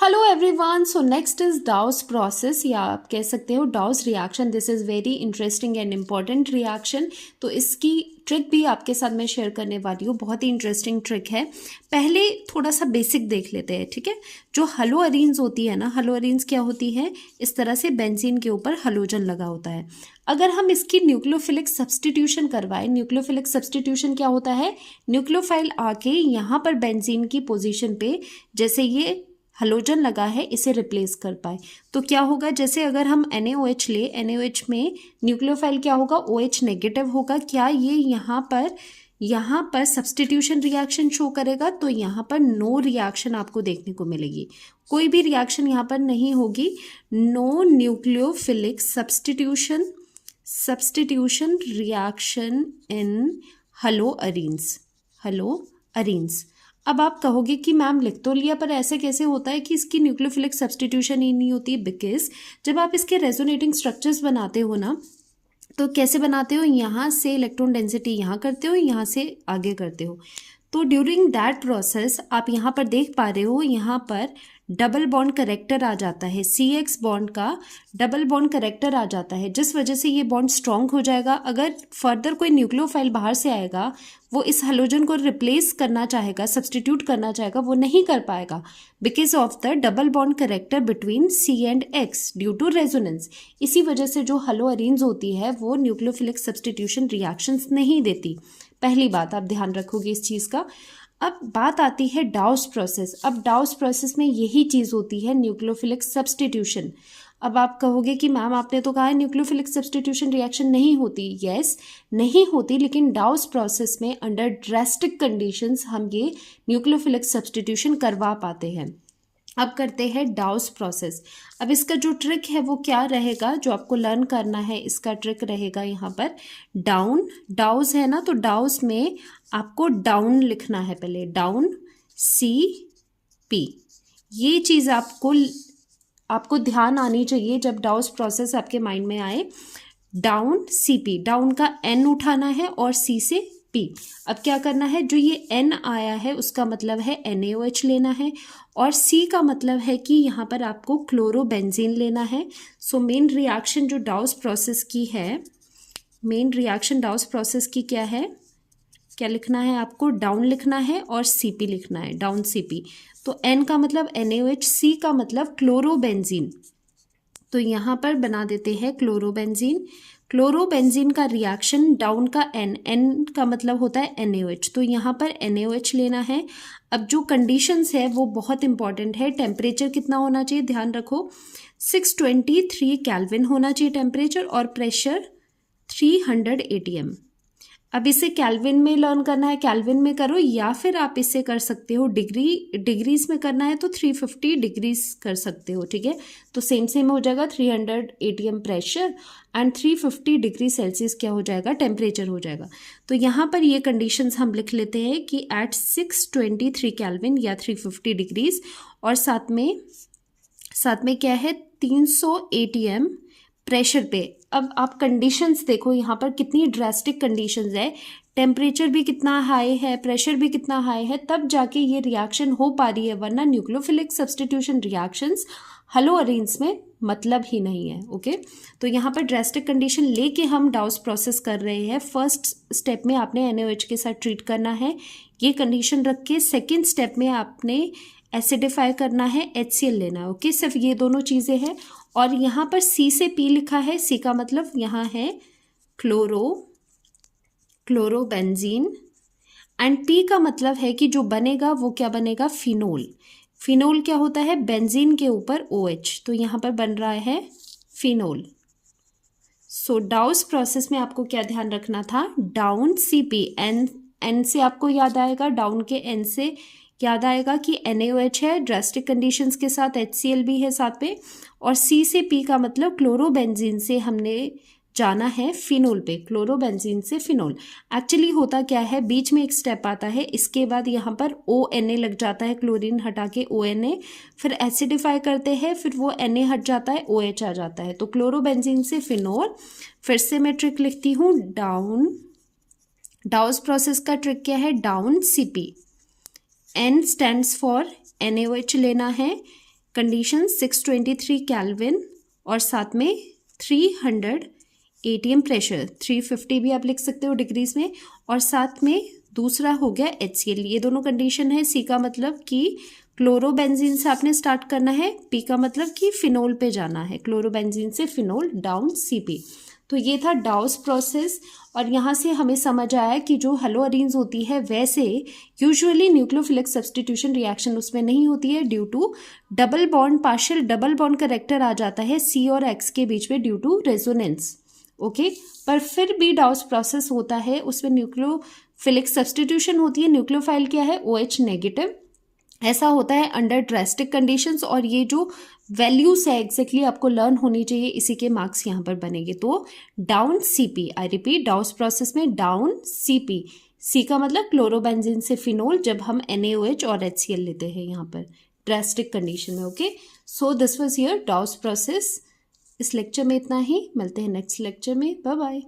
Hello everyone, so next is Dow's process या आप कह सकते हो Dow's reaction. This is very interesting and important reaction. तो इसकी ट्रिक भी आपके साथ मैं शेयर करने वाली हूँ, बहुत ही इंटरेस्टिंग ट्रिक है। पहले थोड़ा सा बेसिक देख लेते हैं, ठीक है। जो हलोअरीन्स होती है ना, हलोअरीन्स क्या होती है, इस तरह से बेंजीन के ऊपर हलोजन लगा होता है। अगर हम इसकी न्यूक्लियोफिलिक सब्सटीट्यूशन करवाएं, न्यूक्लियोफिलिक सब्सटीट्यूशन क्या होता है, न्यूक्लियोफाइल आके यहाँ पर बेंजीन की पोजीशन पे जैसे ये हलोजन लगा है इसे रिप्लेस कर पाए, तो क्या होगा, जैसे अगर हम NaOH ले, NaOH में न्यूक्लियोफाइल क्या होगा, OH नेगेटिव होगा। क्या ये यहाँ पर सब्सटीट्यूशन रिएक्शन शो करेगा, तो यहाँ पर नो रिएक्शन आपको देखने को मिलेगी, कोई भी रिएक्शन यहाँ पर नहीं होगी। No nucleophilic substitution reaction in haloarenes. अब आप कहोगे कि मैम लिख तो लिया, पर ऐसे कैसे होता है कि इसकी न्यूक्लियोफिलिक सब्सटीट्यूशन ही नहीं होती। बिकॉज जब आप इसके रेजोनेटिंग स्ट्रक्चर्स बनाते हो ना, तो कैसे बनाते हो, यहाँ से इलेक्ट्रॉन डेंसिटी यहाँ करते हो, यहाँ से आगे करते हो। तो ड्यूरिंग दैट प्रोसेस आप यहाँ पर देख पा रहे हो, यहाँ पर डबल बॉन्ड करेक्टर आ जाता है, CX बॉन्ड का डबल बॉन्ड करेक्टर आ जाता है, जिस वजह से ये बॉन्ड स्ट्रॉन्ग हो जाएगा। अगर फर्दर कोई न्यूक्लियोफाइल बाहर से आएगा, वो इस हेलोजन को रिप्लेस करना चाहेगा, सब्सटीट्यूट करना चाहेगा, वो नहीं कर पाएगा, because of the double bond character between C and X due to resonance. इसी वजह से जो हलोअरीन्स होती है वो न्यूक्लियोफिलिक सब्सटीट्यूशन रिएक्शंस नहीं देती। पहली बात आप ध्यान रखोगे इस चीज़ का। अब बात आती है डाउस प्रोसेस। अब डाउस प्रोसेस में यही चीज़ होती है, न्यूक्लियोफिलिक सब्सटीट्यूशन। अब आप कहोगे कि मैम आपने तो कहा है न्यूक्लियोफिलिक सब्सटीट्यूशन रिएक्शन नहीं होती। यस, नहीं होती, लेकिन डाउस प्रोसेस में अंडर ड्रास्टिक कंडीशंस हम ये न्यूक्लियोफिलिक सब्सटीट्यूशन करवा पाते हैं। अब करते हैं डाउस प्रोसेस। अब इसका जो ट्रिक है वो क्या रहेगा, जो आपको लर्न करना है, इसका ट्रिक रहेगा यहाँ पर डाउस है ना, तो डाउस में आपको डाउन लिखना है, पहले डाउन CP। ये चीज़ आपको ध्यान आनी चाहिए जब डाउस प्रोसेस आपके माइंड में आए। डाउन CP, डाउन का N उठाना है और C से P। अब क्या करना है, जो ये N आया है उसका मतलब है NaOH लेना है, और C का मतलब है कि यहाँ पर आपको क्लोरोबेंजीन लेना है। सो मेन रिएक्शन जो डाउस प्रोसेस की है, मेन रिएक्शन डाउस प्रोसेस की क्या है, क्या लिखना है आपको, डाउन लिखना है और CP लिखना है, डाउन CP। तो N का मतलब NaOH, C का मतलब क्लोरोबेंजीन, तो यहाँ पर बना देते हैं क्लोरोबेंजीन। क्लोरोबेंजीन का रिएक्शन डाउन का N का मतलब होता है NaOH, तो यहाँ पर NaOH लेना है। अब जो कंडीशंस है वो बहुत इंपॉर्टेंट है। टेम्परेचर कितना होना चाहिए, ध्यान रखो, 623 केल्विन होना चाहिए टेम्परेचर, और प्रेशर 300 ATM। अब इसे केल्विन में लर्न करना है, केल्विन में करो, या फिर आप इसे कर सकते हो डिग्रीज में करना है तो 350 डिग्रीज कर सकते हो, ठीक है। तो सेम हो जाएगा, 300 ATM pressure and 350 degree Celsius क्या हो जाएगा, टेम्परेचर हो जाएगा। तो यहाँ पर ये कंडीशंस हम लिख लेते हैं कि एट 623 केल्विन या 350 डिग्रीज, और साथ में क्या है, 300 ATM प्रेशर पे। अब आप कंडीशंस देखो यहाँ पर कितनी ड्रास्टिक कंडीशंस है, टेम्परेचर भी कितना हाई है, प्रेशर भी कितना हाई है, तब जाके ये रिएक्शन हो पा रही है, वरना न्यूक्लियोफिलिक सब्सटीट्यूशन रिएक्शंस हलोअरीन्स में मतलब ही नहीं है। ओके, तो यहाँ पर ड्रास्टिक कंडीशन लेके हम डाउस प्रोसेस कर रहे हैं। फर्स्ट स्टेप में आपने NaOH के साथ ट्रीट करना है, ये कंडीशन रख के। सेकेंड स्टेप में आपने एसिडिफाई करना है, HCl लेना है। ओके, सिर्फ ये दोनों चीज़ें हैं। और यहाँ पर C से P लिखा है, C का मतलब यहाँ है क्लोरोबेंजीन, एंड P का मतलब है कि जो बनेगा वो क्या बनेगा, फिनोल। फिनोल क्या होता है, बेंजीन के ऊपर OH, तो यहाँ पर बन रहा है फिनोल। सो डाउस प्रोसेस में आपको क्या ध्यान रखना था, डाउन CP, N से आपको याद आएगा, डाउन के N से याद आएगा कि NaOH है, ड्रास्टिक कंडीशंस के साथ HCl भी है साथ में, और C से P का मतलब क्लोरोबेंजीन से हमने जाना है फिनोल पे, क्लोरोबेंजीन से फिनोल। एक्चुअली होता क्या है, बीच में एक स्टेप आता है, इसके बाद यहाँ पर ONA लग जाता है, क्लोरीन हटा के ONA, फिर एसिडिफाई करते हैं, फिर वो Na हट जाता है, OH आ जाता है, तो क्लोरोबेंजीन से फिनोल। फिर से मैं ट्रिक लिखती हूँ, डाउस प्रोसेस का ट्रिक क्या है, down CP, N stands for NaOH लेना है, कंडीशन 623 केल्विन और साथ में 300 ATM प्रेशर, 350 भी आप लिख सकते हो डिग्रीज में, और साथ में दूसरा हो गया HCl। ये दोनों कंडीशन है। C का मतलब कि क्लोरोबेंजीन से आपने स्टार्ट करना है, P का मतलब कि फिनोल पे जाना है, क्लोरोबेंजीन से फिनोल डाउन CP। तो ये था डाउस प्रोसेस। और यहाँ से हमें समझ आया कि जो हेलोअरीन्स होती है वैसे यूजुअली न्यूक्लियोफिलिक सब्स्टिट्यूशन रिएक्शन उसमें नहीं होती है due to double bond, partial double bond character आ जाता है C और X के बीच में ड्यू टू रेजोनेंस। ओके, पर फिर भी डाउस प्रोसेस होता है, उसमें न्यूक्लियोफिलिक सब्स्टिट्यूशन होती है। न्यूक्लियोफाइल क्या है? OH negative. ऐसा होता है अंडर ड्रास्टिक कंडीशंस, और ये जो वैल्यूज है एग्जैक्टली आपको लर्न होनी चाहिए, इसी के मार्क्स यहाँ पर बनेंगे। तो down CP, I repeat, डाउस process में डाउन CP, C का मतलब क्लोरोबेंजीन से फिनोल, जब हम NaOH और HCl लेते हैं यहाँ पर ड्रास्टिक कंडीशन में। Okay, so this was here Dow's process. इस लेक्चर में इतना ही, मिलते हैं नेक्स्ट लेक्चर में। Bye bye.